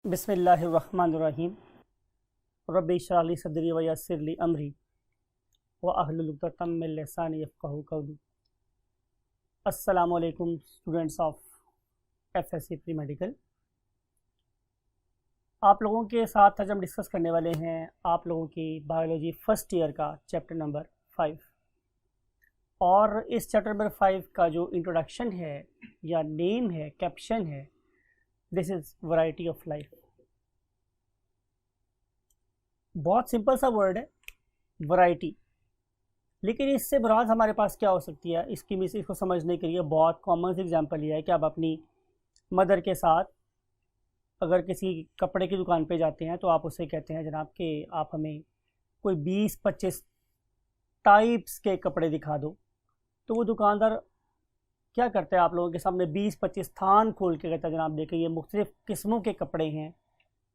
बिस्मिल्लाहिर्रहमानिर्रहीम। रब्बि इश्रह ली सदरी व यस्सिर ली अमरी व अहलुल उक़दतम मिन लिसानी यफ़क़हू क़ौली। अस्सलामु अलैकुम students of FSc pre medical. आप लोगों के साथ आज हम डिस्कस करने वाले हैं आप लोगों की बायोलॉजी फर्स्ट ईयर का चैप्टर नंबर 5। और इस चैप्टर नंबर 5 का जो इंट्रोडक्शन है या नेम है, कैप्शन है, this is variety of life. बहुत सिंपल सा वर्ड है वैरायटी, लेकिन इससे मुराद हमारे पास क्या हो सकती है, इसकी मिस इसको समझने के लिए बहुत कॉमन एग्जांपल ये है कि आप अपनी मदर के साथ अगर किसी कपड़े की दुकान पे जाते हैं तो आप उससे कहते हैं जनाब कि आप हमें कोई 20-25 टाइप्स के कपड़े दिखा दो। तो वो दुकानदार क्या करता है, आप लोगों के सामने 20-25 थान खोल के कहता है जनाब देखिए ये मुख्तलिफ़ किस्मों के कपड़े हैं,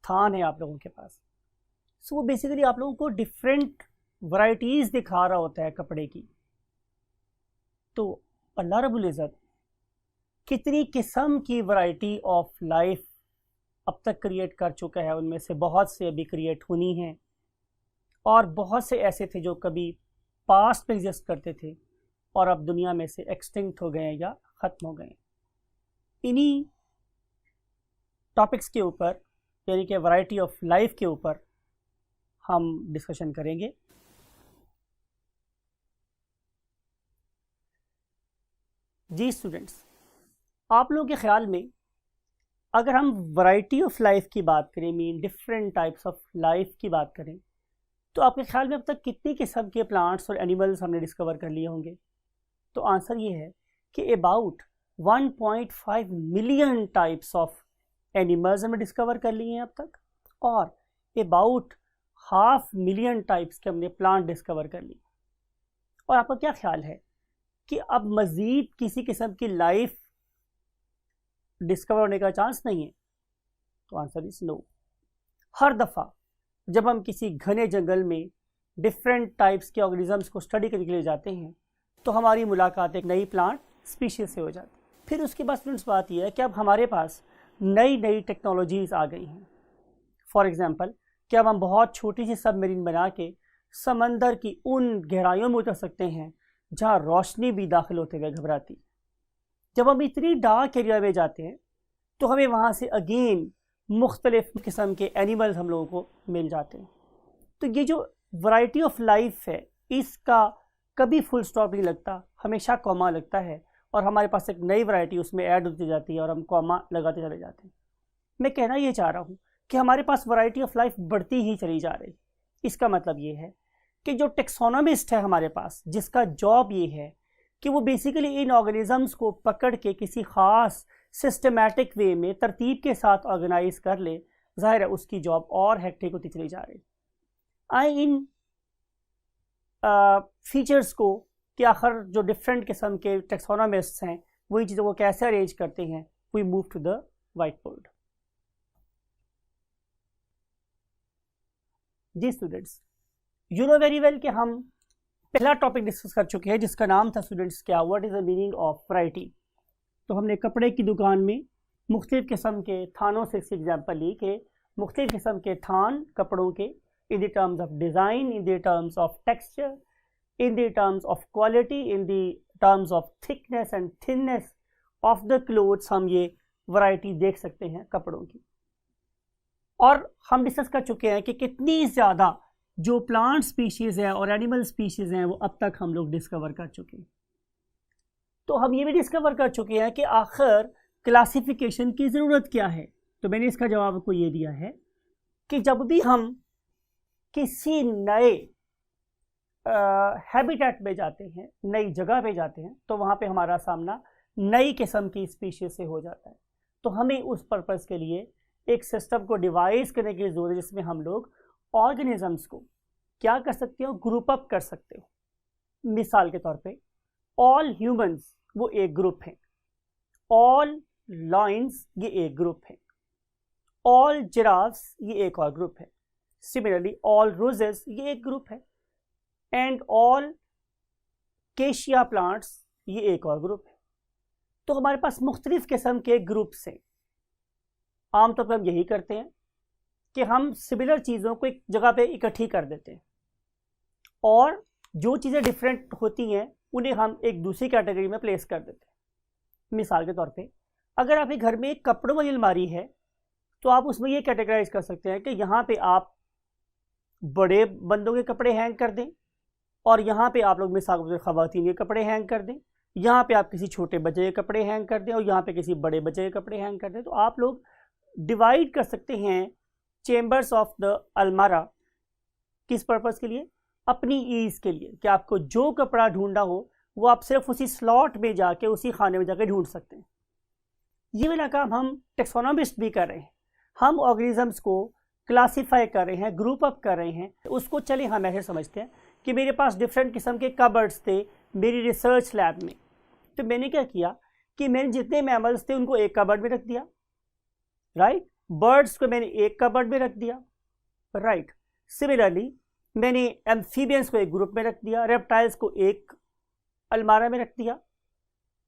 थान है आप लोगों के पास। सो वो बेसिकली आप लोगों को डिफरेंट वैरायटीज़ दिखा रहा होता है कपड़े की। तो अल्लाह रब्बुल इज़्ज़त कितनी किस्म की वैरायटी ऑफ लाइफ अब तक क्रिएट कर चुका है, उनमें से बहुत से अभी क्रिएट होनी हैं और बहुत से ऐसे थे जो कभी पास्ट में एग्जिस्ट करते थे और अब दुनिया में से एक्सटिंक्ट हो गए हैं या ख़त्म हो गए हैं। इन्हीं टॉपिक्स के ऊपर यानी कि वैरायटी ऑफ लाइफ के ऊपर हम डिस्कशन करेंगे। जी स्टूडेंट्स, आप लोगों के ख्याल में अगर हम वैरायटी ऑफ लाइफ की बात करें, mean different types of life की बात करें, तो आपके ख्याल में अब तक कितनी किस्म के प्लांट्स और एनिमल्स हमने डिस्कवर कर लिए होंगे? तो आंसर ये है कि about 1.5 million types of animals हमने डिस्कवर कर लिए हैं अब तक, और अबाउट 500,000 टाइप्स के हमने प्लांट डिस्कवर कर लिए। और आपका क्या ख्याल है कि अब मज़ीद किसी किस्म की लाइफ डिस्कवर होने का चांस नहीं है? तो आंसर इज नो। हर दफ़ा जब हम किसी घने जंगल में डिफरेंट टाइप्स के ऑर्गेनिजम्स को स्टडी करने के लिए जाते हैं तो हमारी मुलाकात एक नई प्लांट स्पीशीज़ से हो जाती है। फिर उसके बाद स्टूडेंट्स बात यह है कि अब हमारे पास नई नई टेक्नोलॉजीज़ आ गई हैं। फॉर एग्ज़ाम्पल कि अब हम बहुत छोटी सी सबमरीन बना के समंदर की उन गहराइयों में उतर सकते हैं जहाँ रोशनी भी दाखिल होते हुए घबराती। जब हम इतनी डार्क एरिया में जाते हैं तो हमें वहाँ से अगेन मुख्तलिफ किस्म के एनिमल्स हम लोगों को मिल जाते हैं। तो ये जो वैरायटी ऑफ लाइफ है इसका कभी फुल स्टॉप नहीं लगता, हमेशा कॉमा लगता है और हमारे पास एक नई वैरायटी उसमें ऐड होती जाती है और हम कॉमा लगाते चले जाते हैं। मैं कहना ये चाह रहा हूँ कि हमारे पास वैरायटी ऑफ लाइफ बढ़ती ही चली जा रही। इसका मतलब ये है कि जो टेक्सोनोमिस्ट है हमारे पास, जिसका जॉब ये है कि वो बेसिकली इन ऑर्गेनिजम्स को पकड़ के किसी ख़ास सिस्टमेटिक वे में तरतीब के साथ ऑर्गेनाइज कर ले, ज़ाहिर है उसकी जॉब और हेक्टिक होती चली जा रही। आई इन फीचर्स को कि आखिर जो डिफरेंट किस्म के टेक्सोनोमिस्ट्स हैं वही चीज़ों को कैसे अरेंज करते हैं, we move to the white board. जी students, you know very well कि हम पहला टॉपिक डिस्कस कर चुके हैं जिसका नाम था स्टूडेंट्स क्या, what is the meaning of variety. तो हमने कपड़े की दुकान में मुख्तलिफ़ किस्म के थानों से इसकी एग्जाम्पल ली कि मुख्तलिफ़ किस्म के थान कपड़ों के in the terms of design, in the terms of texture, in the terms of quality, in the terms of thickness and thinness of the clothes, हम ये वैरायटी देख सकते हैं कपड़ों की। और हम डिस्कस कर चुके हैं कि कितनी ज़्यादा जो प्लांट स्पीशीज़ हैं और एनिमल स्पीशीज़ हैं वो अब तक हम लोग डिस्कवर कर चुके हैं। तो हम ये भी डिस्कवर कर चुके हैं कि आखिर क्लासिफिकेशन की ज़रूरत क्या है। तो मैंने इसका जवाब आपको ये दिया है कि जब भी हम किसी नए हैबिटेट में जाते हैं, नई जगह पे जाते हैं, तो वहाँ पे हमारा सामना नई किस्म की स्पीशीज से हो जाता है। तो हमें उस पर्पस के लिए एक सिस्टम को डिवाइस करने की ज़रूरत है जिसमें हम लोग ऑर्गेनिजम्स को क्या कर सकते हो, ग्रुप अप कर सकते हो। मिसाल के तौर पे ऑल ह्यूमंस वो एक ग्रुप है, ऑल लायंस ये एक ग्रुप है, ऑल जिराफ्स ये एक और ग्रुप है, सिमिलरली ऑल रोजेस ये एक ग्रुप है, एंड ऑल केशिया प्लांट्स ये एक और ग्रुप है। तो हमारे पास मुख्तलिफ किस्म के ग्रुप्स हैं। आमतौर पर हम यही करते हैं कि हम सिमिलर चीज़ों को एक जगह पे इकट्ठी कर देते हैं और जो चीज़ें डिफरेंट होती हैं उन्हें हम एक दूसरी कैटेगरी में प्लेस कर देते हैं। मिसाल के तौर पे अगर आपके घर में एक कपड़ों वाली अलमारी है तो आप उसमें ये कैटेगराइज कर सकते हैं कि यहाँ पे आप बड़े बंदों के कपड़े हैंग कर दें और यहाँ पे आप लोग मिसाल के ख़वातीन के कपड़े हैंग कर दें, यहाँ पे आप किसी छोटे बच्चे के कपड़े हैंग कर दें और यहाँ पे किसी बड़े बच्चे के कपड़े हैंग कर दें। तो आप लोग डिवाइड कर सकते हैं चेम्बर्स ऑफ द अलमारा। किस पर्पज़ के लिए? अपनी ईज़ के लिए, कि आपको जो कपड़ा ढूंढना हो वो आप सिर्फ उसी स्लॉट में जाके उसी खाने में जाके ढूंढ सकते हैं। ये वाला काम हम टेक्सोनोमिस्ट भी कर रहे हैं, हम ऑर्गेनिजम्स को क्लासीफाई कर रहे हैं, ग्रुप अप कर रहे हैं। उसको चले हम ऐसे समझते हैं कि मेरे पास डिफरेंट किस्म के कबर्ड्स थे मेरी रिसर्च लैब में, तो मैंने क्या किया कि मैंने जितने मैमल्स थे उनको एक कबर्ड में रख दिया, राइट। बर्ड्स को मैंने एक कबर्ड में रख दिया, राइट। सिमिलरली मैंने एम्फीबियंस को एक ग्रुप में रख दिया, रेप्टाइल्स को एक अलमारा में रख दिया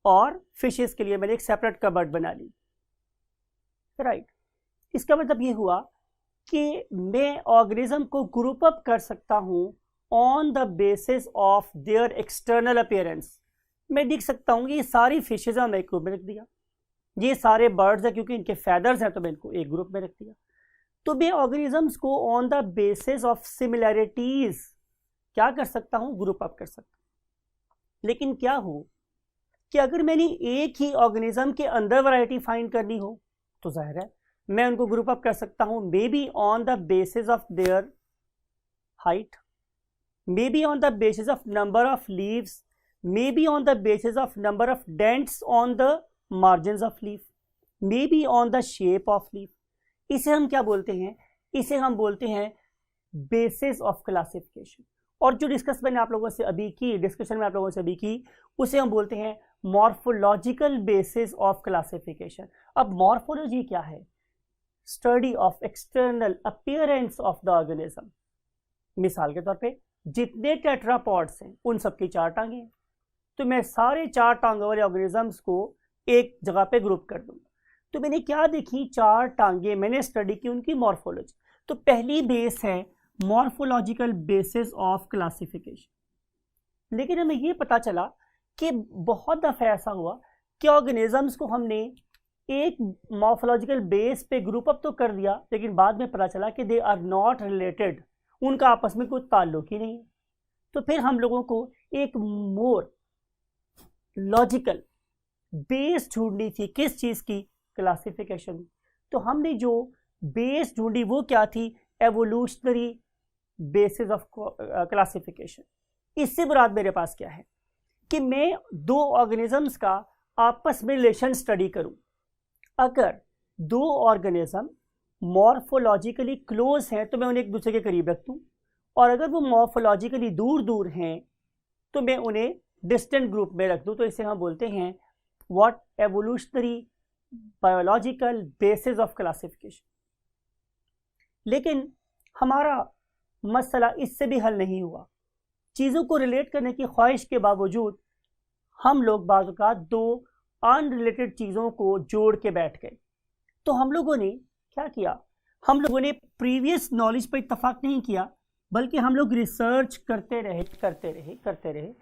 और फिशेस के लिए मैंने एक सेपरेट कबर्ड बना ली, राइट। इसका मतलब ये हुआ कि मैं ऑर्गेनिज्म को ग्रुप अप कर सकता हूँ on the basis of their external appearance. मैं देख सकता हूँ कि ये सारी फिशेज हैं, मैं एक ग्रुप में रख दिया, ये सारे बर्ड्स हैं क्योंकि इनके फैदर्स हैं तो मैं इनको एक ग्रुप में रख दिया। तो मैं ऑर्गेनिजम्स को on the basis of similarities क्या कर सकता हूँ? ग्रुप अप कर सकता हूँ। लेकिन क्या हो कि अगर मैंने एक ही ऑर्गेनिज्म के अंदर वैरायटी फाइंड करनी हो तो जाहिर है मैं उनको ग्रुप अप कर सकता हूँ, may be on the basis of their height, may be on the basis of number of leaves, may be on the basis of number of dents on the margins of leaf, may be on the shape of leaf. इसे हम क्या बोलते हैं? इसे हम बोलते हैं basis of classification. और जो डिस्कशन में आप लोगों से अभी की उसे हम बोलते हैं मॉर्फोलॉजिकल बेसिस ऑफ क्लासिफिकेशन। अब मॉर्फोलॉजी क्या है? Study of external appearance of the organism. मिसाल के तौर पे जितने टेट्रापॉड्स हैं उन सबकी 4 टांगें हैं, तो मैं सारे 4 टांगों वाले ऑर्गेनिजम्स को एक जगह पे ग्रुप कर दूंगा। तो मैंने क्या देखी? 4 टांगे मैंने स्टडी की उनकी मॉर्फोलॉजी। तो पहली बेस है मॉर्फोलॉजिकल बेसिस ऑफ क्लासिफिकेशन। लेकिन हमें ये पता चला कि बहुत दफ़ा ऐसा हुआ कि ऑर्गेनिजम्स को हमने एक मॉर्फोलॉजिकल बेस पे ग्रुप अप तो कर दिया, लेकिन बाद में पता चला कि दे आर नॉट रिलेटेड, उनका आपस में कोई ताल्लुक ही नहीं है। तो फिर हम लोगों को एक मोर लॉजिकल बेस ढूंढनी थी। किस चीज़ की? क्लासिफिकेशन। तो हमने जो बेस ढूंढी वो क्या थी? Evolutionary basis of classification. इससे मुराद मेरे पास क्या है कि मैं 2 ऑर्गेनिजम्स का आपस में रिलेशन स्टडी करूं। अगर 2 ऑर्गेनिज्म मॉर्फोलॉजिकली क्लोज हैं तो मैं उन्हें एक दूसरे के करीब रख दूं, और अगर वो मॉर्फोलॉजिकली दूर दूर हैं तो मैं उन्हें डिस्टेंट ग्रुप में रख दूं। तो इसे हम बोलते हैं what? Evolutionary biological basis of classification. लेकिन हमारा मसला इससे भी हल नहीं हुआ। चीज़ों को रिलेट करने की ख्वाहिश के बावजूद हम लोग बाज़ औक़ात 2 अनरिलेटेड चीज़ों को जोड़ के बैठ गए। तो हम लोगों ने क्या किया? हम लोगों ने प्रीवियस नॉलेज पर इत्तफाक नहीं किया, बल्कि हम लोग रिसर्च करते रहे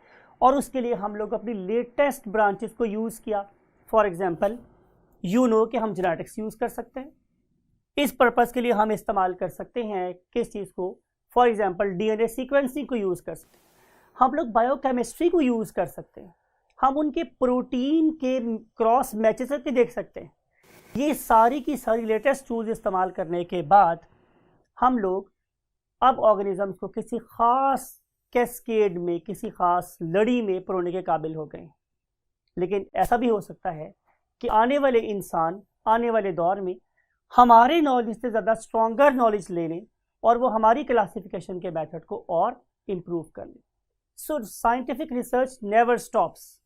और उसके लिए हम लोग अपनी लेटेस्ट ब्रांचेस को यूज़ किया। फॉर एग्जांपल कि हम जेनेटिक्स यूज़ कर सकते हैं। इस पर्पज़ के लिए हम इस्तेमाल कर सकते हैं किस चीज़ को? फॉर एग्जांपल डीएनए सीक्वेंसिंग को यूज़ कर सकते हैं। हम लोग बायोकेमिस्ट्री को यूज़ कर सकते हैं। हम उनके प्रोटीन के क्रॉस मैचेस के देख सकते हैं। ये सारी की सारी लेटेस्ट टूल्स इस्तेमाल करने के बाद हम लोग अब ऑर्गेनिजम्स को किसी ख़ास कैस्केड में, किसी ख़ास लड़ी में परोने के काबिल हो गए। लेकिन ऐसा भी हो सकता है कि आने वाले इंसान आने वाले दौर में हमारे नॉलेज से ज़्यादा स्ट्रॉन्गर नॉलेज ले लें और वो हमारी क्लासिफिकेशन के मेथड को और इम्प्रूव कर लें। सो scientific research never stops,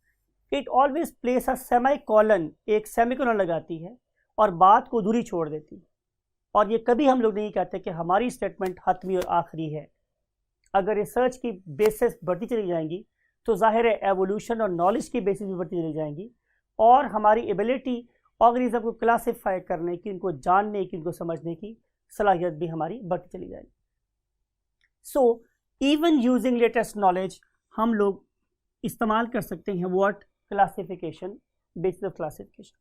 it always place a semicolon, एक सेमीकोलन लगाती है और बात को अधूरी छोड़ देती है। और ये कभी हम लोग नहीं कहते कि हमारी स्टेटमेंट हतमी और आखिरी है। अगर रिसर्च की बेसिस बढ़ती चली जाएंगी तो जाहिर है एवोल्यूशन और नॉलेज की बेसिस भी बढ़ती चली जाएंगी, और हमारी एबिलिटी ऑर्गेनिज्म को क्लासिफाई करने की, उनको जानने की, उनको समझने की सलाहियत भी हमारी बढ़ती चली जाएगी। So even using latest knowledge हम लोग इस्तेमाल कर सकते हैं what classification, basis of classification.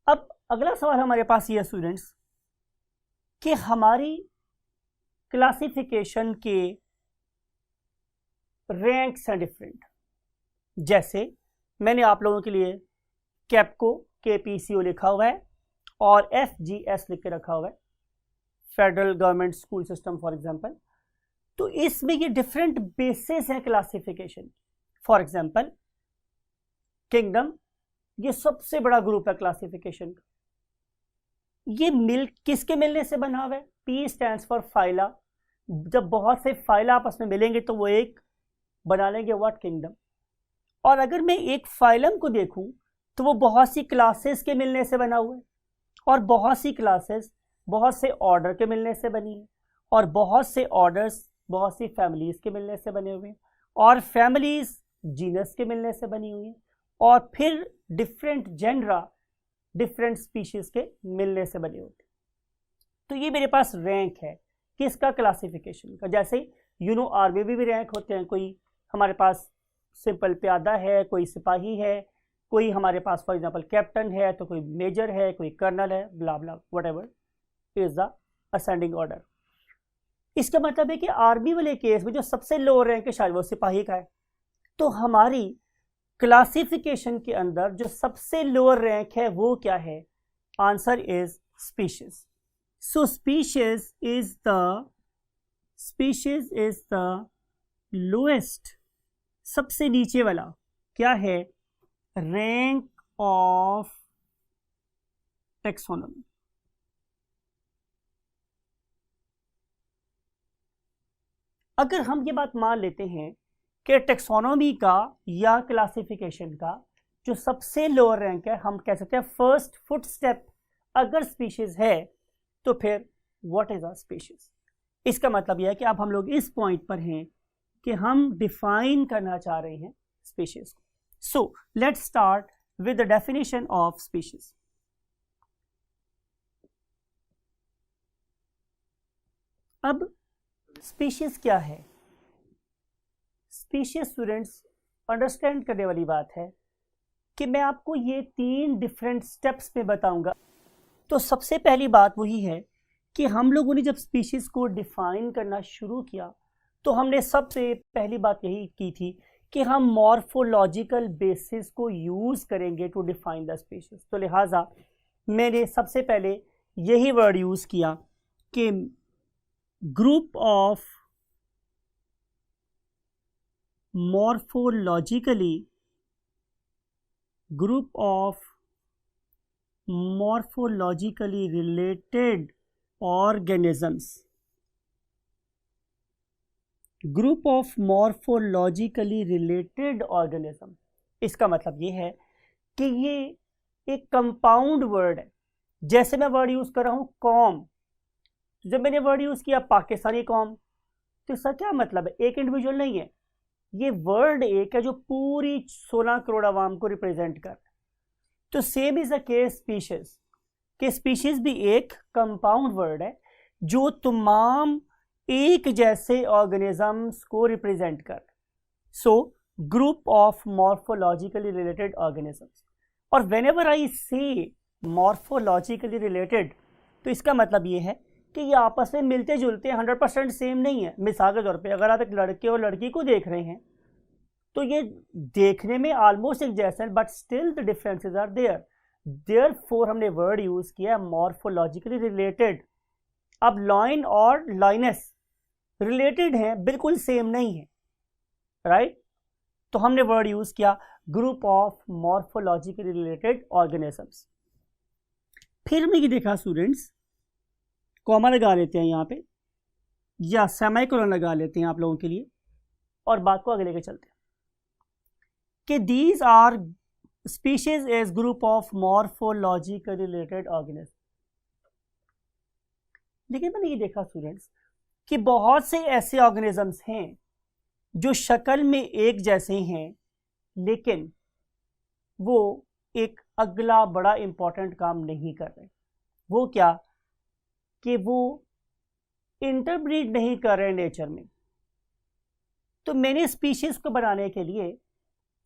अब अगला सवाल हमारे पास ये है स्टूडेंट्स कि हमारी क्लासिफिकेशन के रैंक्स हैं डिफरेंट। जैसे मैंने आप लोगों के लिए कैपको KPCO लिखा हुआ है और FGS लिख के रखा हुआ है, federal government school system for example. तो इसमें ये डिफरेंट बेसिस है क्लासिफिकेशन। फॉर एग्जांपल किंगडम, ये सबसे बड़ा ग्रुप है क्लासिफिकेशन का। ये किसके मिलने से बना हुआ है? P stands for phyla. जब बहुत से फाइला आपस में मिलेंगे तो वो एक बना लेंगे व्हाट? किंगडम। और अगर मैं एक फाइलम को देखूं तो वो बहुत सी क्लासेस के मिलने से बना हुआ है, और बहुत सी क्लासेस बहुत से ऑर्डर के मिलने से बनी है, और बहुत से ऑर्डर्स बहुत सी फैमिलीज के मिलने से बने हुए हैं, और फैमिलीज जीनस के मिलने से बनी हुई हैं, और फिर डिफरेंट जेनरा डिफरेंट स्पीशीज के मिलने से बने होते हैं। तो ये मेरे पास रैंक है किसका? क्लासिफिकेशन का। जैसे आर्मी में भी रैंक होते हैं, कोई हमारे पास सिंपल प्यादा है, कोई सिपाही है, कोई हमारे पास फॉर एग्जांपल कैप्टन है, तो कोई मेजर है, कोई कर्नल है, blah blah whatever is the ascending order. इसका मतलब है कि आर्मी वाले केस में जो सबसे लो रैंक है शायद वो सिपाही का है। तो हमारी क्लासिफिकेशन के अंदर जो सबसे लोअर रैंक है वो क्या है? Answer is species. So species is the lowest, सबसे नीचे वाला क्या है? Rank of taxonomy. अगर हम ये बात मान लेते हैं कि टेक्सोनॉमी का या क्लासिफिकेशन का जो सबसे लोअर रैंक है, हम कह सकते हैं फर्स्ट फुटस्टेप अगर स्पीशीज है, तो फिर व्हाट इज अ स्पीशीज? इसका मतलब यह है कि अब हम लोग इस पॉइंट पर हैं कि हम डिफाइन करना चाह रहे हैं स्पीशीज को। So let's start with the definition of species. अब स्पीशीज क्या है? स्पीशीज स्टूडेंट्स अंडरस्टैंड करने वाली बात है कि मैं आपको ये 3 डिफरेंट स्टेप्स में बताऊंगा। तो सबसे पहली बात वही है कि हम लोगों ने जब स्पीशीज को डिफाइन करना शुरू किया तो हमने सबसे पहली बात यही की थी कि हम मॉर्फोलॉजिकल बेसिस को यूज करेंगे टू डिफाइन द स्पीशीज। तो लिहाजा मैंने सबसे पहले यही वर्ड यूज किया कि group of morphologically related organisms, group of morphologically related organism. इसका मतलब ये है कि ये एक कंपाउंड वर्ड है। जैसे मैं वर्ड यूज कर रहा हूं कॉम, जब मैंने वर्ड यूज किया पाकिस्तानी कॉम, तो इसका क्या मतलब है? एक इंडिविजुअल नहीं है, ये वर्ड एक है जो पूरी 16 करोड़ आवाम को रिप्रेजेंट कर। तो same is a case species, कि स्पीशीज भी एक कंपाउंड वर्ड है जो तमाम एक जैसे ऑर्गेनिजम्स को रिप्रेजेंट कर। So group of morphologically related organisms. और व्हेनेवर आई से मॉर्फोलॉजिकली रिलेटेड, तो इसका मतलब ये है कि ये आपस में मिलते जुलते 100% सेम नहीं है। मिसाल के तौर पे अगर आप एक लड़के और लड़की को देख रहे हैं तो ये देखने में ऑलमोस्ट एक जैसे हैं, but still the differences are there. Therefore हमने वर्ड यूज किया मॉर्फोलॉजिकली रिलेटेड। अब लॉइन और लाइनस रिलेटेड हैं, बिल्कुल सेम नहीं है, राइट? तो हमने वर्ड यूज किया group of morphologically related organisms. फिर हमने ये देखा स्टूडेंट्स, कॉमा लगा लेते हैं यहाँ पे या सेमीकोलन लगा लेते हैं आप लोगों के लिए, और बात को आगे लेके चलते हैं कि these are species as group of morphologically related organism. लेकिन मैंने ये देखा स्टूडेंट्स कि बहुत से ऐसे ऑर्गेनिजम्स हैं जो शक्ल में एक जैसे हैं, लेकिन वो एक अगला बड़ा इंपॉर्टेंट काम नहीं कर रहे। वो क्या? कि वो इंटरब्रीड नहीं कर रहे नेचर में, तो मैंने स्पीशीज को बनाने के लिए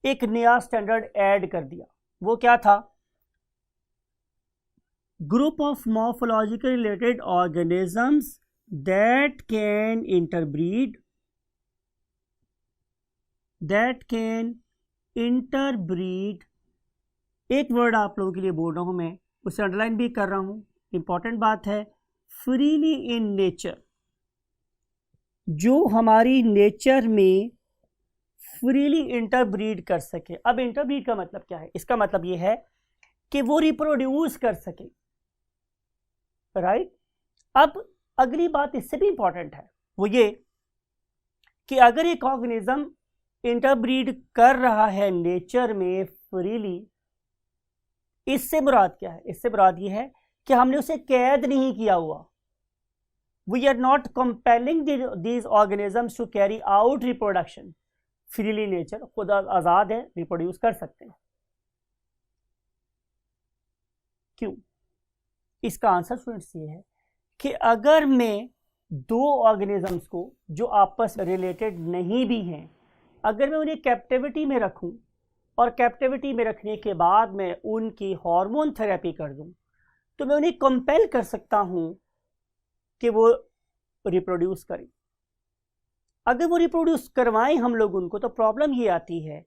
एक नया स्टैंडर्ड ऐड कर दिया। वो क्या था? Group of morphological related organisms that can interbreed, एक वर्ड आप लोगों के लिए बोल रहा हूं मैं, उसे अंडरलाइन भी कर रहा हूं, इंपॉर्टेंट बात है, फ्रीली इन नेचर, जो हमारी नेचर में फ्रीली इंटरब्रीड कर सके। अब इंटरब्रीड का मतलब क्या है? इसका मतलब ये है कि वो रिप्रोड्यूस कर सके, राइट? अब अगली बात इससे भी इंपॉर्टेंट है, वो ये कि अगर एक ऑर्गेनिज्म इंटरब्रीड कर रहा है नेचर में फ्रीली, इससे मुराद क्या है? इससे मुराद ये है कि हमने उसे कैद नहीं किया हुआ। We are not compelling these organisms to carry out reproduction freely. Nature खुद आजाद है, रिप्रोड्यूस कर सकते हैं। क्यों? इसका आंसर स्टूडेंट्स ये है कि अगर मैं दो ऑर्गेनिजम्स को जो आपस में रिलेटेड नहीं भी हैं, अगर मैं उन्हें कैप्टिविटी में रखूं और कैप्टिविटी में रखने के बाद मैं उनकी हार्मोन थेरेपी कर दूं, तो मैं उन्हें कंपेल कर सकता हूं कि वो रिप्रोड्यूस करें। अगर वो रिप्रोड्यूस करवाएं हम लोग उनको, तो प्रॉब्लम ये आती है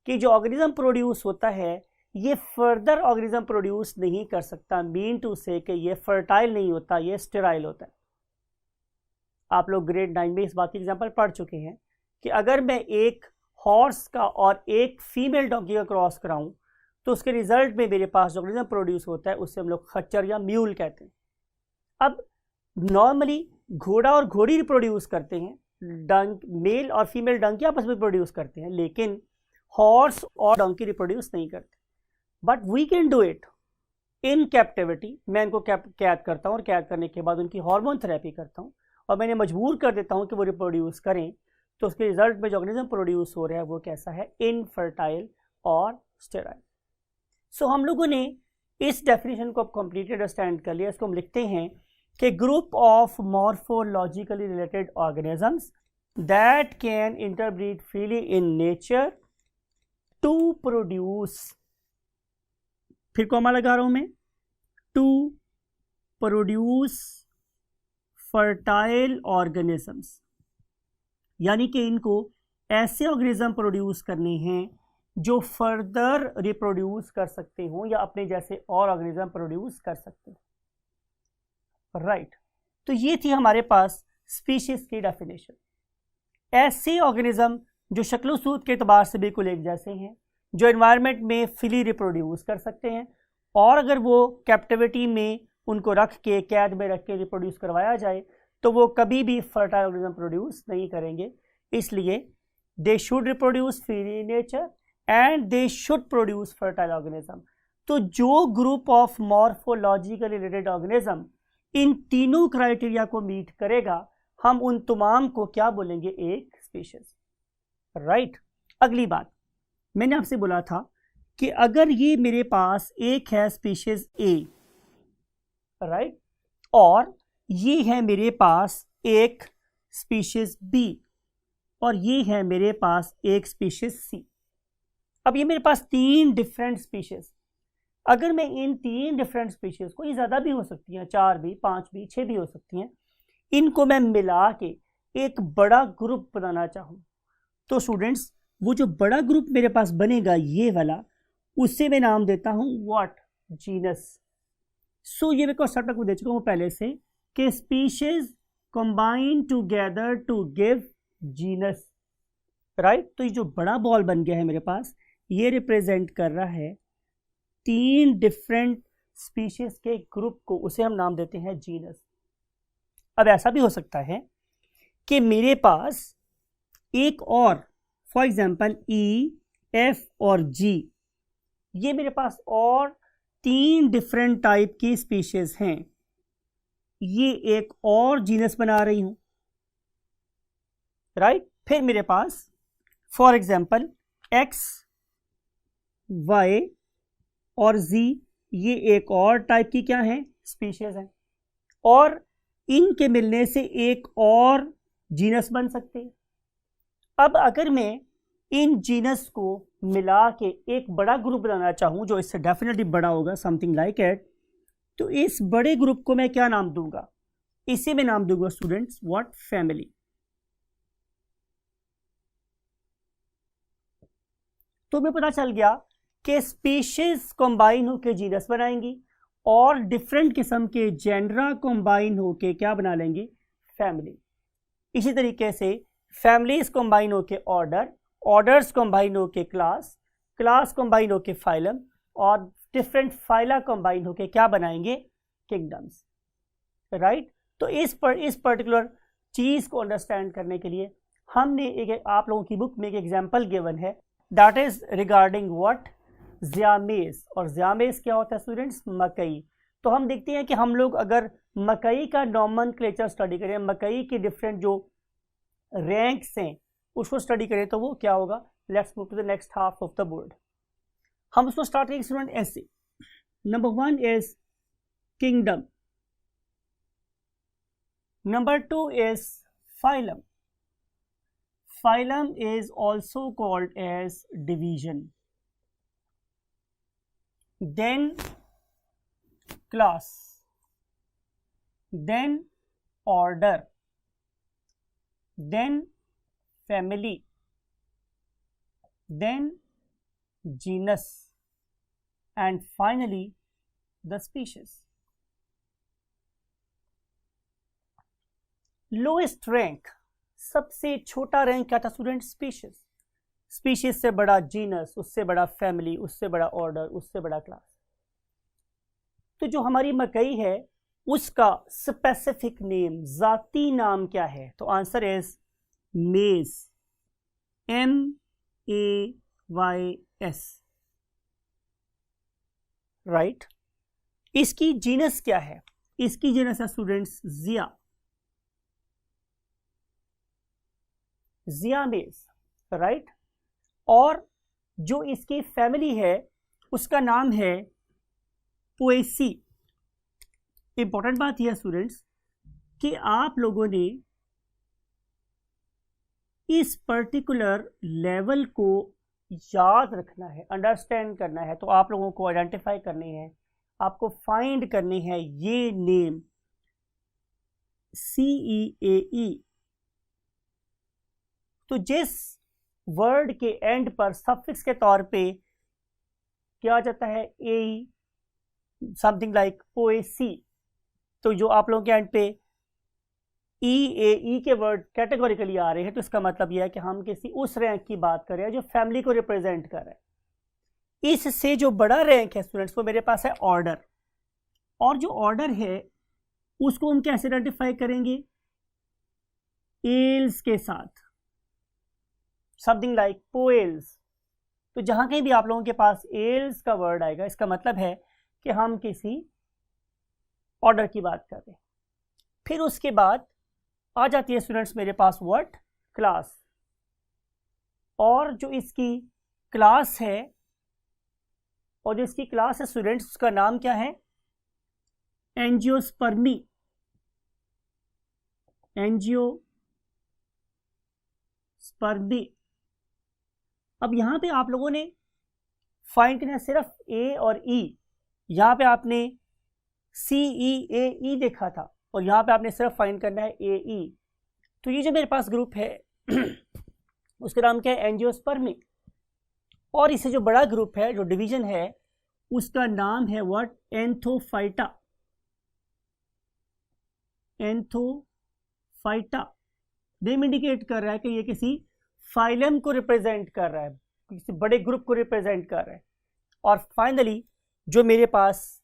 कि जो ऑर्गेनिज्म प्रोड्यूस होता है ये फर्दर ऑर्गेनिज्म प्रोड्यूस नहीं कर सकता। मीन टू से कि ये फर्टाइल नहीं होता, ये स्टेराइल होता है। आप लोग ग्रेड 9 में इस बात की एग्जांपल पढ़ चुके हैं कि अगर मैं एक हॉर्स का और एक फीमेल डॉगी का क्रॉस कराऊं, तो उसके रिजल्ट में मेरे पास जो ऑर्गेनिज्म प्रोड्यूस होता है उससे हम लोग खच्चर या म्यूल कहते हैं। अब नॉर्मली घोड़ा और घोड़ी रिप्रोड्यूस करते हैं, डंक मेल और फीमेल डंकी आपस में प्रोड्यूस करते हैं, लेकिन हॉर्स और डंकी रिप्रोड्यूस नहीं करते। But we can do it in captivity. मैं इनको कैद करता हूँ और कैद करने के बाद उनकी हार्मोन थेरेपी करता हूँ और मैंने मजबूर कर देता हूँ कि वो रिप्रोड्यूस करें, तो उसके रिजल्ट में जो ऑर्गेनिज्म प्रोड्यूस हो रहा है वो कैसा है? इनफर्टाइल और स्टेराइल। सो हम लोगों ने इस डेफिनेशन को कंप्लीटली अंडरस्टैंड कर लिया। इसको हम लिखते हैं कि group of morphologically related organisms that can interbreed freely in nature to produce, फिर कॉमा लगा रहा हूं मैं, टू प्रोड्यूस फर्टाइल ऑर्गेनिजम्स, यानी कि इनको ऐसे ऑर्गेनिज्म प्रोड्यूस करने हैं जो फर्दर रिप्रोड्यूस कर सकते हो या अपने जैसे और ऑर्गेनिज्म प्रोड्यूस कर सकते हो, राइट? तो ये थी हमारे पास स्पीशीज की डेफिनेशन। ऐसे ऑर्गेनिज्म जो शक्ल सूरत के एतबार से बिल्कुल एक जैसे हैं, जो एनवायरनमेंट में फ्रीली रिप्रोड्यूस कर सकते हैं, और अगर वो कैप्टिविटी में उनको रख के कैद में रख के रिप्रोड्यूस करवाया जाए तो वो कभी भी फर्टाइल ऑर्गेनिज्म प्रोड्यूस नहीं करेंगे। इसलिए they should reproduce freely in nature and they should produce fertile organism. तो जो group of morphological related organism in तीनों क्राइटेरिया को मीट करेगा, हम उन तमाम को क्या बोलेंगे? एक स्पीशीज, राइट? अगली बात, मैंने आपसे बोला था कि अगर ये मेरे पास एक है स्पीशीज ए, राइट, और ये है मेरे पास एक स्पीशीज बी, और ये है मेरे पास एक स्पीशीज सी। अब ये मेरे पास तीन डिफरेंट स्पीशीज, अगर मैं इन तीन डिफरेंट स्पीशीज को, ये ज़्यादा भी हो सकती हैं, 4 भी, 5 भी, 6 भी हो सकती हैं, इनको मैं मिला के एक बड़ा ग्रुप बनाना चाहूँ, तो स्टूडेंट्स वो जो बड़ा ग्रुप मेरे पास बनेगा ये वाला, उससे मैं नाम देता हूँ व्हाट? जीनस। सो ये मेरे को स्टार्ट में दे चुका हूँ पहले से कि species combine together to give genus, right? तो ये जो बड़ा बॉल बन गया है मेरे पास, ये रिप्रेजेंट कर रहा है तीन डिफरेंट स्पीशीज के ग्रुप को, उसे हम नाम देते हैं जीनस। अब ऐसा भी हो सकता है कि मेरे पास एक और, फॉर एग्जाम्पल ई, एफ और जी, ये मेरे पास और तीन डिफरेंट टाइप की स्पीशीज हैं, ये एक और जीनस बना रही हूं, राइट? फिर मेरे पास फॉर एग्जाम्पल एक्स, वाई और जी, ये एक और टाइप की क्या है? स्पीशीज है। और इनके मिलने से एक और जीनस बन सकते हैं। अब अगर मैं इन जीनस को मिला के एक बड़ा ग्रुप बनाना चाहूँ जो इससे डेफिनेटली बड़ा होगा, समथिंग लाइक इट, तो इस बड़े ग्रुप को मैं क्या नाम दूंगा? इसे मैं नाम दूंगा स्टूडेंट्स व्हाट? फैमिली। तो हमें पता चल गया कि स्पीशीज कंबाइन होकर जीनस बनाएंगी और डिफरेंट किस्म के जेंडरा कंबाइन होके क्या बना लेंगे? फैमिली। इसी तरीके से फैमिलीज कंबाइन होके ऑर्डर, ऑर्डर्स कंबाइन होके क्लास, क्लास कंबाइन होके फाइलम, और डिफरेंट फाइला कंबाइन होके क्या बनाएंगे? किंगडम्स। राइट। तो इस पर्टिकुलर चीज को अंडरस्टैंड करने के लिए हमने एक आप लोगों की बुक में एक एग्जांपल गिवन है, दैट इज रिगार्डिंग व्हाट? ज़्यामेज़। और ज़्यामेज़ क्या होता है स्टूडेंट्स? मकई। तो हम देखते हैं कि हम लोग अगर मकई का नॉमेनक्लेचर स्टडी करें, मकई के डिफरेंट जो रैंक्स हैं उसको स्टडी करें, तो वो क्या होगा? Let's move to the next half of the board. हम उसको स्टार्ट करेंगे स्टूडेंट ऐसे। Number 1 is kingdom, number 2 is phylum, phylum is also called as division, then class, then order, then family, then genus, and finally the species. Lowest rank, सबसे छोटा rank क्या था student? Species. Species से बड़ा genus, उससे बड़ा family, उससे बड़ा ऑर्डर, उससे बड़ा क्लास। तो जो हमारी मकई है उसका स्पेसिफिक नेम, जाती नाम क्या है? तो आंसर इज मेज, MAYS। राइट। इसकी जीनस क्या है? इसकी जीनस है स्टूडेंट्स जिया, ज़ियामेज़। राइट। और जो इसकी फैमिली है उसका नाम है पोएसी। इंपॉर्टेंट बात यह है स्टूडेंट्स कि आप लोगों ने इस पर्टिकुलर लेवल को याद रखना है, अंडरस्टैंड करना है। तो आप लोगों को आइडेंटिफाई करने हैं, आपको फाइंड करने हैं ये नेम CEAE। तो जिस वर्ड के एंड पर सफिक्स के तौर पे क्या आ जाता है? ए, समथिंग लाइक पोएसी, तो जो आप लोगों के एंड पे EAE के वर्ड कैटेगोरिकली आ रहे हैं, तो इसका मतलब यह है कि हम किसी उस रैंक की बात कर रहे हैं जो फैमिली को रिप्रेजेंट कर रहा है। इससे जो बड़ा रैंक है स्टूडेंट्स, वो मेरे पास है ऑर्डर। और जो ऑर्डर है उसको हम कैसे आइडेंटिफाई करेंगे? एल्स के साथ, समथिंग लाइक पोएल्स। तो जहां कहीं भी आप लोगों के पास एल्स का वर्ड आएगा, इसका मतलब है कि हम किसी ऑर्डर की बात कर रहे हैं। फिर उसके बाद आ जाती है स्टूडेंट्स मेरे पास व्हाट? क्लास। और जो इसकी क्लास है, और जो इसकी क्लास है स्टूडेंट्स, उसका नाम क्या है? Angiospermae, angiospermae. अब यहां पे आप लोगों ने फाइंड करना है सिर्फ ए और ई। यहां पे आपने CEAE देखा था और यहां पे आपने सिर्फ फाइंड करना है AE। तो ये जो मेरे पास ग्रुप है उसका नाम क्या है? एंजियोस्पर्मी। और इससे जो बड़ा ग्रुप है, जो डिवीजन है, उसका नाम है व्हाट? एंथोफाइटा, एंथोफाइटा। नेम इंडिकेट कर रहा है कि ये किसी फाइलम को रिप्रेजेंट कर रहा है, किसी बड़े ग्रुप को रिप्रेजेंट कर रहा है। और फाइनली जो मेरे पास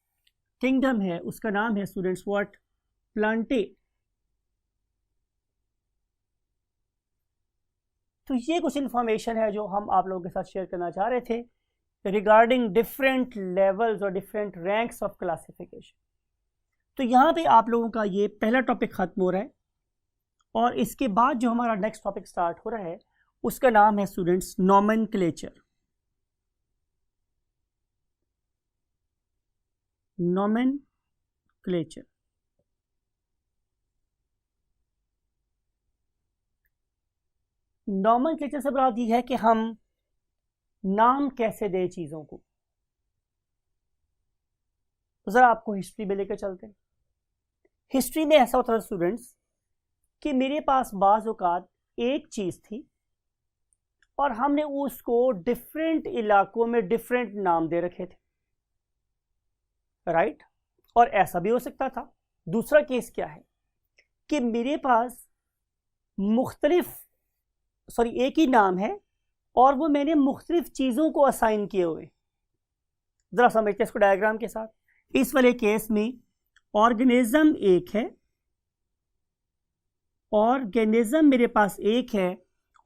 किंगडम है उसका नाम है स्टूडेंट्स व्हाट? प्लांटे। तो ये कुछ इंफॉर्मेशन है जो हम आप लोगों के साथ शेयर करना चाह रहे थे रिगार्डिंग डिफरेंट लेवल्स और डिफरेंट रैंक्स ऑफ क्लासिफिकेशन। तो यहाँ पे आप लोगों का ये पहला टॉपिक खत्म हो रहा है और इसके बाद जो हमारा नेक्स्ट टॉपिक स्टार्ट हो रहा है उसका नाम है स्टूडेंट्स नॉमेनक्लेचर। नॉमेनक्लेचर। नॉमेनक्लेचर से मुराद ये है कि हम नाम कैसे दें चीज़ों को। ज़रा आपको हिस्ट्री में लेकर चलते हैं। हिस्ट्री में ऐसा होता था स्टूडेंट्स कि मेरे पास बाज़ औक़ात एक चीज़ थी और हमने उसको डिफरेंट इलाकों में डिफरेंट नाम दे रखे थे, राइट। और ऐसा भी हो सकता था। दूसरा केस क्या है कि मेरे पास एक ही नाम है और वो मैंने मुख्तलिफ चीज़ों को असाइन किए हुए। ज़रा समझते हैं इसको डायग्राम के साथ। इस वाले केस में ऑर्गेनिज्म एक है, ऑर्गेनिज्म मेरे पास एक है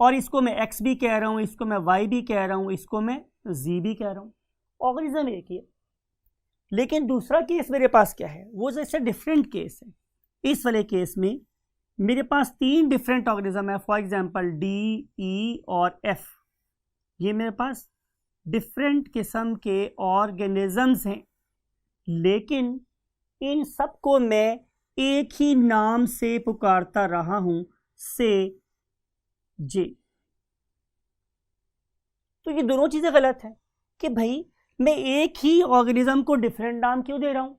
और इसको मैं एक्स भी कह रहा हूँ, इसको मैं वाई भी कह रहा हूँ, इसको मैं जी भी कह रहा हूँ। ऑर्गेनिज्म एक ही है। लेकिन दूसरा केस मेरे पास क्या है, वो जैसे डिफरेंट केस है। इस वाले केस में मेरे पास 3 डिफरेंट ऑर्गेनिज्म है। फॉर एग्जांपल डी, ई और एफ, ये मेरे पास डिफरेंट किस्म के ऑर्गेनिजम्स हैं, लेकिन इन सबको मैं एक ही नाम से पुकारता रहा हूं, से जे। तो ये दोनों चीजें गलत है कि भाई मैं एक ही ऑर्गेनिज्म को डिफरेंट नाम क्यों दे रहा हूं,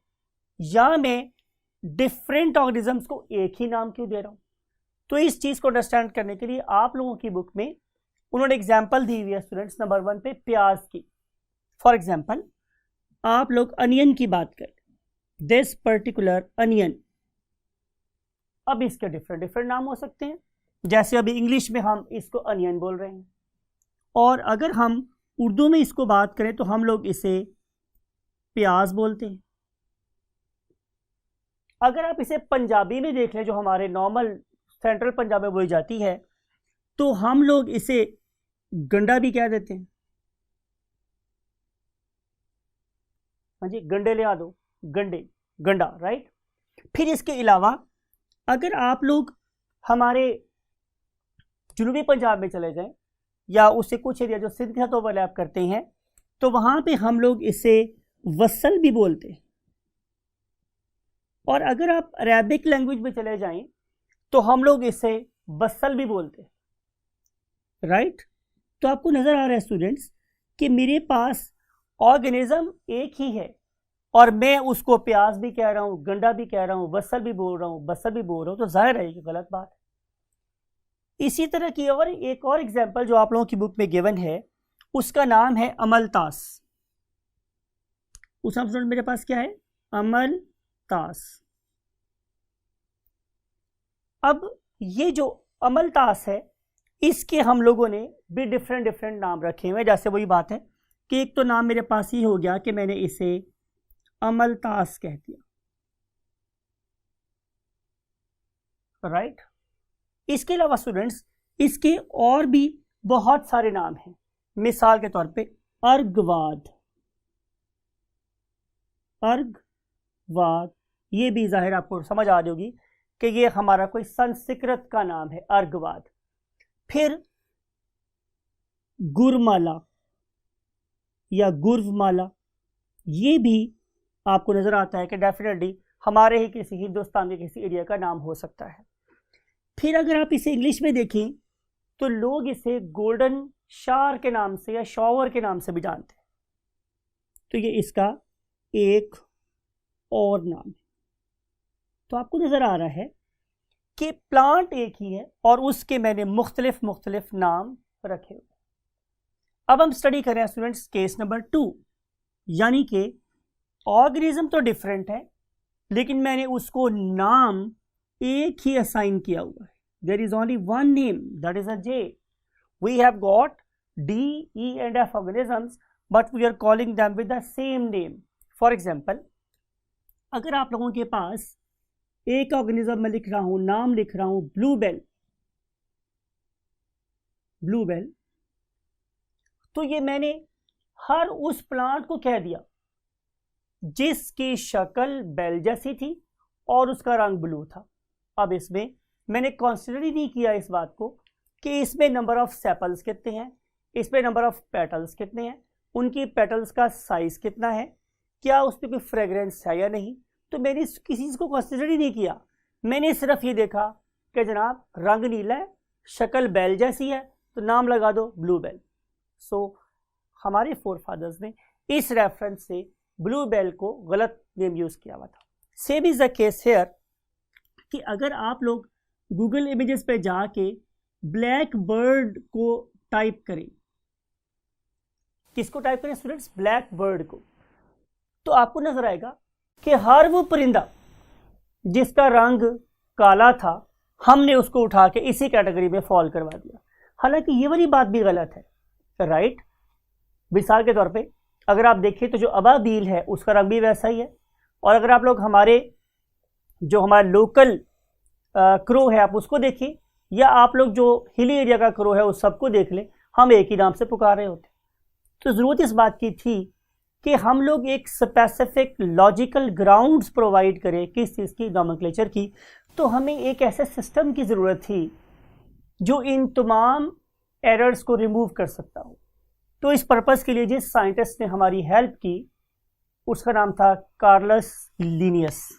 या मैं डिफरेंट ऑर्गेनिजम्स को एक ही नाम क्यों दे रहा हूं। तो इस चीज को अंडरस्टैंड करने के लिए आप लोगों की बुक में उन्होंने एग्जाम्पल दी हुई है स्टूडेंट्स, नंबर 1 पे प्याज की। फॉर एग्जाम्पल आप लोग अनियन की बात करें, दिस पर्टिकुलर अनियन। अब इसके डिफरेंट डिफरेंट नाम हो सकते हैं, जैसे अभी इंग्लिश में हम इसको अनियन बोल रहे हैं, और अगर हम उर्दू में इसको बात करें तो हम लोग इसे प्याज बोलते हैं। अगर आप इसे पंजाबी में देख लें, जो हमारे नॉर्मल सेंट्रल पंजाब में बोली जाती है, तो हम लोग इसे गंडा भी कह देते हैं। हाँ जी, गंडे ले आ दो, गंडे, गंडा, राइट। फिर इसके अलावा अगर आप लोग हमारे जनूबी पंजाब में चले जाएं, या उससे कुछ एरिया जो सिंध के साथ ओवरलैप करते हैं, तो वहां पे हम लोग इसे वसल भी बोलते हैं। और अगर आप अरेबिक लैंग्वेज में चले जाएं तो हम लोग इसे बसल भी बोलते हैं, राइट। तो आपको नजर आ रहा है स्टूडेंट्स कि मेरे पास ऑर्गेनिज्म एक ही है और मैं उसको प्याज भी कह रहा हूं, गंडा भी कह रहा हूं, वसल भी बोल रहा हूं, बसल भी बोल रहा हूं, तो जाहिर है कि गलत बात है। इसी तरह की और एक और एग्जाम्पल जो आप लोगों की बुक में गिवन है, उसका नाम है अमलतास। उस ऑप्शन मेरे पास क्या है, अमलतास। अब ये जो अमलतास है, इसके हम लोगों ने भी डिफरेंट डिफरेंट नाम रखे हुए हैं। जैसे वही बात है कि एक तो नाम मेरे पास ही हो गया कि मैंने इसे अमलतास कह दिया, राइट। इसके अलावा स्टूडेंट्स इसके और भी बहुत सारे नाम हैं। मिसाल के तौर पे अर्गवाद, अर्गवाद, ये भी जाहिर आपको समझ आ रही होगी कि ये हमारा कोई संस्कृत का नाम है, अर्गवाद। फिर गुरमाला या गुर्वमाला, ये भी आपको नजर आता है कि डेफिनेटली हमारे ही किसी हिंदुस्तान के किसी एरिया का नाम हो सकता है। फिर अगर आप इसे इंग्लिश में देखें तो लोग इसे गोल्डन शार के नाम से या शॉवर के नाम से भी जानते हैं। तो ये इसका एक और नाम है। तो आपको नजर आ रहा है कि प्लांट एक ही है और उसके मैंने मुख्तलिफ मुख्तलिफ नाम रखे हुए। अब हम स्टडी कर रहे हैं स्टूडेंट्स केस नंबर 2, यानी कि ऑर्गेनिज्म तो डिफरेंट है लेकिन मैंने उसको नाम एक ही असाइन किया हुआ है। There is only one name, that is A J. We have got D, E and F organisms, but we are calling them with the same name. For example, अगर आप लोगों के पास एक ऑर्गेनिज्म में लिख रहा हूं, नाम लिख रहा हूं ब्लूबेल, ब्लूबेल, तो ये मैंने हर उस प्लांट को कह दिया जिसकी शक्ल बेल जैसी थी और उसका रंग ब्लू था। अब इसमें मैंने कंसीडर ही नहीं किया इस बात को कि इसमें नंबर ऑफ सेपल्स कितने हैं, इसमें नंबर ऑफ पेटल्स कितने हैं, उनकी पेटल्स का साइज कितना है, क्या उसमें कोई फ्रेग्रेंस है या नहीं। तो मैंने किसी चीज़ को कंसीडर ही नहीं किया। मैंने सिर्फ ये देखा कि जनाब रंग नीला है, शक्ल बैल जैसी है तो नाम लगा दो ब्लू बेल। सो हमारे फोर फादर्स ने इस रेफरेंस से ब्लू बेल को गलत नेम यूज किया हुआ था। Same is the case hair कि अगर आप लोग गूगल इमेजेस पे जाके ब्लैक बर्ड को टाइप करें, किसको टाइप करें स्टूडेंट्स? ब्लैक बर्ड को, तो आपको नजर आएगा कि हर वो परिंदा जिसका रंग काला था हमने उसको उठा के इसी कैटेगरी में फॉल करवा दिया। हालांकि ये वाली बात भी गलत है, राइट? मिसाल के तौर पे अगर आप देखें तो जो अबाबील है उसका रंग भी वैसा ही है, और अगर आप लोग हमारे लोकल क्रो है आप उसको देखें, या आप लोग जो हिली एरिया का क्रो है उस सबको देख लें, हम एक ही नाम से पुकार रहे होते। तो ज़रूरत इस बात की थी कि हम लोग एक स्पेसिफिक लॉजिकल ग्राउंड्स प्रोवाइड करें किस चीज़ की, नॉमेनक्लेचर की। तो हमें एक ऐसे सिस्टम की ज़रूरत थी जो इन तमाम एरर्स को रिमूव कर सकता हो। तो इस पर्पज़ के लिए जिस साइंटिस्ट ने हमारी हेल्प की उसका नाम था कार्लस लीनियस।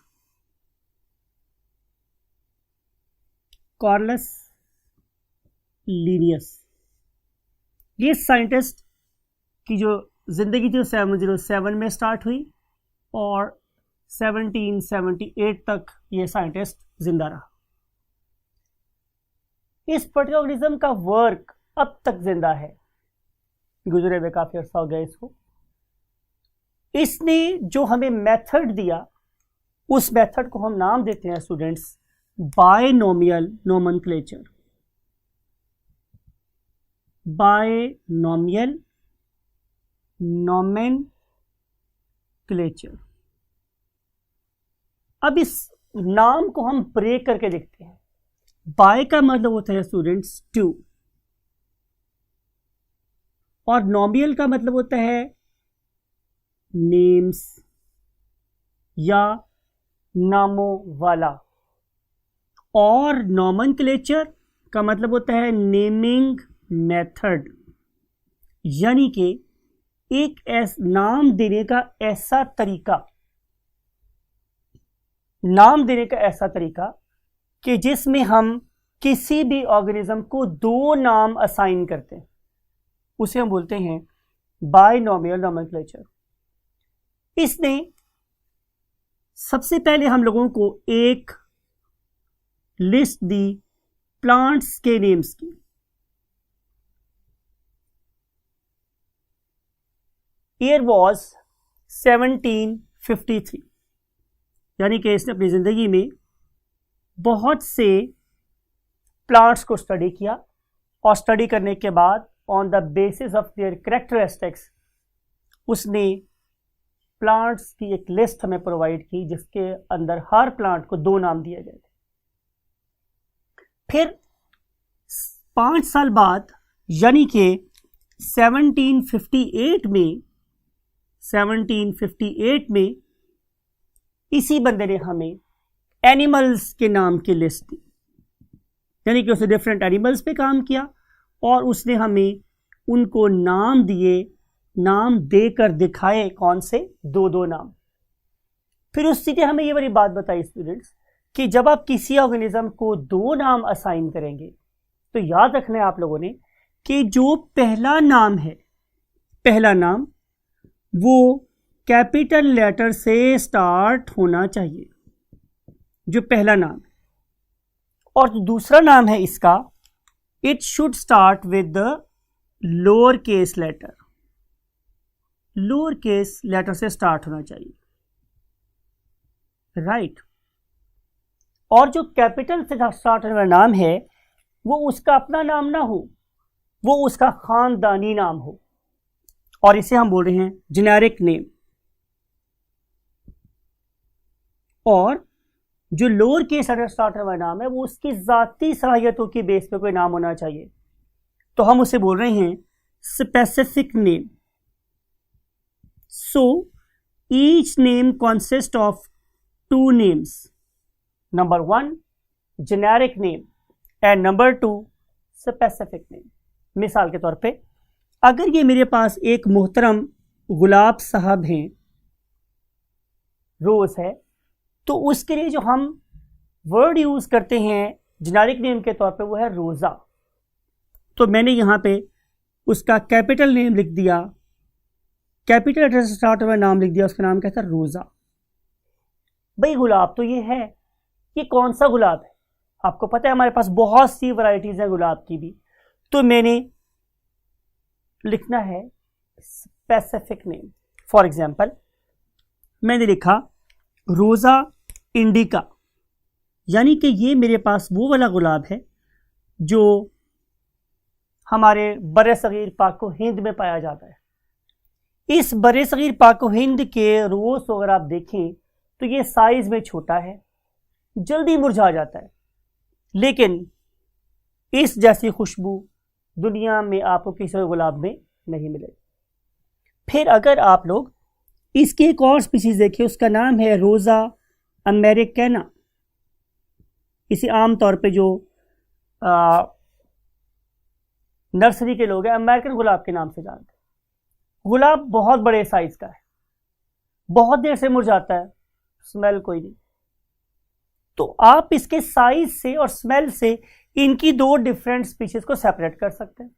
कार्लस लीनियस, ये साइंटिस्ट की जो जिंदगी थी 707 में स्टार्ट हुई और 1778 तक ये साइंटिस्ट जिंदा रहा। इस पर्टिकुलर ऑर्गेनिज्म का वर्क अब तक जिंदा है, गुजरे हुए काफी अर्सा हो गया इसको। इसने जो हमें मेथड दिया उस मेथड को हम नाम देते हैं students binomial nomenclature. Binomial nomenclature. अब इस नाम को हम ब्रेक करके देखते हैं। बाय का मतलब होता है स्टूडेंट्स टू, और नोमियल का मतलब होता है नेम्स या नामों वाला, और नोमेनक्लेचर का मतलब होता है नेमिंग मेथड, यानी कि एक नाम देने का ऐसा तरीका कि जिसमें हम किसी भी ऑर्गेनिज्म को दो नाम असाइन करते हैं, उसे हम बोलते हैं बायनोमियल नोमेनक्लेचर। इसने सबसे पहले हम लोगों को एक लिस्ट दी प्लांट्स के नेम्स की। ईयर वॉज 1753, यानी कि इसने अपनी जिंदगी में बहुत से प्लांट्स को स्टडी किया, और स्टडी करने के बाद on the basis of their characteristics उसने प्लांट्स की एक लिस्ट हमें प्रोवाइड की जिसके अंदर हर प्लांट को दो नाम दिए गए थे। फिर 5 साल बाद यानी कि 1758 में इसी बंदे ने हमें एनिमल्स के नाम की लिस्ट दी, यानी कि उसने डिफरेंट एनिमल्स पे काम किया और उसने हमें उनको नाम दिए, नाम देकर दिखाए कौन से, दो दो नाम। फिर उसी ने हमें ये वाली बात बताई स्टूडेंट्स कि जब आप किसी ऑर्गेनिज्म को दो नाम असाइन करेंगे तो याद रखना है आप लोगों ने कि जो पहला नाम है, पहला नाम वो कैपिटल लेटर से स्टार्ट होना चाहिए, जो पहला नाम है, और जो दूसरा नाम है इसका it should start with the lower case letter, lower case letter से स्टार्ट होना चाहिए, राइट। और जो कैपिटल से स्टार्ट होने वाला नाम है वो उसका अपना नाम ना हो, वो उसका खानदानी नाम हो, और इसे हम बोल रहे हैं जेनेरिक नेम। और जो लोअर केस लेटर स्टार्ट होने वाला नाम है वो उसकी जाती सलाहियतों की बेस पे कोई नाम होना चाहिए, तो हम उसे बोल रहे हैं specific name. So each name consist of 2 names, number 1 generic name and number 2 specific name. मिसाल के तौर पे अगर ये मेरे पास एक मोहतरम गुलाब साहब हैं, रोज है, तो उसके लिए जो हम वर्ड यूज करते हैं जेनेरिक नेम के तौर पे वो है रोजा, तो मैंने यहाँ पे उसका कैपिटल नेम लिख दिया, कैपिटल लेटर से स्टार्ट हुआ नाम लिख दिया, उसका नाम क्या था, रोज़ा। भाई गुलाब तो ये है, ये कौन सा गुलाब है? आपको पता है हमारे पास बहुत सी वैरायटीज हैं गुलाब की भी, तो मैंने लिखना है स्पेसिफिक नेम। फॉर एग्जाम्पल मैंने लिखा रोज़ा इंडिका, यानी कि ये मेरे पास वो वाला गुलाब है जो हमारे बरे सगीर पाक हिंद में पाया जाता है। इस बरे सगीर पाक हिंद के रोज़ अगर आप देखें तो ये साइज में छोटा है, जल्दी मुरझा जाता है, लेकिन इस जैसी खुशबू दुनिया में आपको किसी गुलाब में नहीं मिलेगी। फिर अगर आप लोग इसकी एक और स्पीशीज देखें, उसका नाम है रोज़ा अमेरिकाना। इसे आम तौर पे जो नर्सरी के लोग हैं अमेरिकन गुलाब के नाम से जानते हैं। गुलाब बहुत बड़े साइज का है, बहुत देर से मुरझाता है, स्मेल कोई नहीं। तो आप इसके साइज से और स्मेल से इनकी दो डिफरेंट स्पीशीज को सेपरेट कर सकते हैं।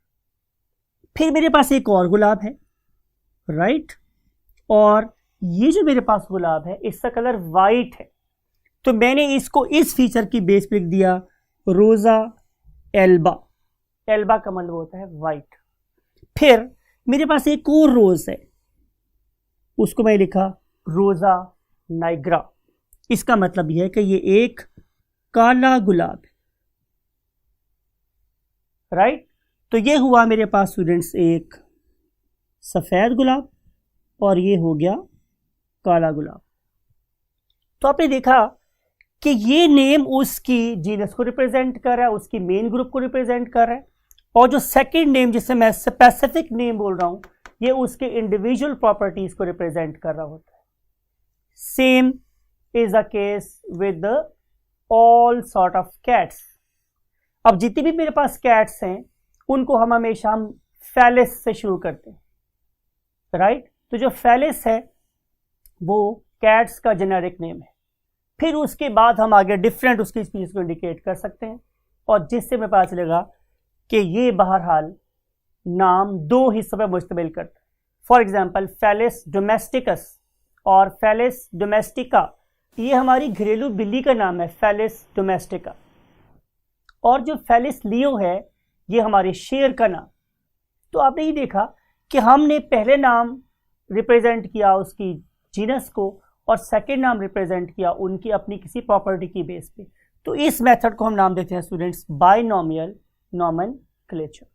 फिर मेरे पास एक और गुलाब है, राइट, और ये जो मेरे पास गुलाब है इसका कलर वाइट है, तो मैंने इसको इस फीचर की बेस पे लिख दिया रोज़ा एल्बा। एल्बा का मतलब होता है वाइट। फिर मेरे पास एक और रोज है, उसको मैं लिखा रोज़ा नाइग्रा। इसका मतलब यह है कि ये एक काला गुलाब है, राइट। तो ये हुआ मेरे पास स्टूडेंट्स एक सफ़ेद गुलाब और ये हो गया काला गुलाब। तो आपने देखा कि ये नेम उसकी जीनस को रिप्रेजेंट कर रहा है, उसकी मेन ग्रुप को रिप्रेजेंट कर रहा है, और जो सेकंड नेम जिसे मैं स्पेसिफिक नेम बोल रहा हूं ये उसके इंडिविजुअल प्रॉपर्टीज को रिप्रेजेंट कर रहा होता है। Same is a case with all sort of cats. अब जितनी भी मेरे पास कैट्स हैं उनको हम हमेशा फेलिस से शुरू करते हैं, राइट। तो जो फेलिस है वो कैट्स का जेनेरिक नेम है। फिर उसके बाद हम आगे डिफरेंट उसकी स्पीशीज को इंडिकेट कर सकते हैं, और जिससे हमें पता चलेगा कि ये बहरहाल नाम दो हिस्सों में मुश्तमिल करता है। फॉर एग्जाम्पल फेलिस डोमेस्टिकस और फेलिस डोमेस्टिका, ये हमारी घरेलू बिल्ली का नाम है फेलिस डोमेस्टिका, और जो फेलिस लियो है ये हमारे शेर का नाम। तो आपने ये देखा कि हमने पहले नाम रिप्रेजेंट किया उसकी जीनस को और सेकेंड नाम रिप्रेजेंट किया उनकी अपनी किसी प्रॉपर्टी की बेस पे। तो इस मेथड को हम नाम देते हैं students binomial nomenclature.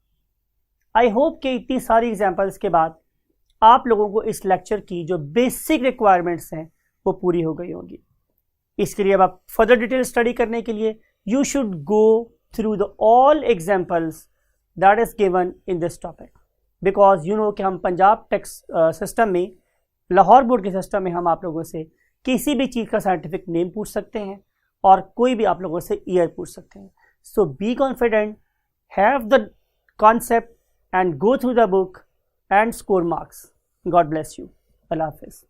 I hope कि इतनी सारी एग्जांपल्स के बाद आप लोगों को इस लेक्चर की जो बेसिक रिक्वायरमेंट्स हैं वो पूरी हो गई होंगी। इसके लिए अब आप फर्दर डिटेल स्टडी करने के लिए you should go through the all examples that is given in this topic, because you know कि हम पंजाब टेक्स्ट सिस्टम में, लाहौर बोर्ड के सिस्टम में हम आप लोगों से किसी भी चीज़ का साइंटिफिक नेम पूछ सकते हैं और कोई भी आप लोगों से ईयर पूछ सकते हैं। So be confident, have the concept and go through the book and score marks. God bless you. अल्लाह हाफिज़।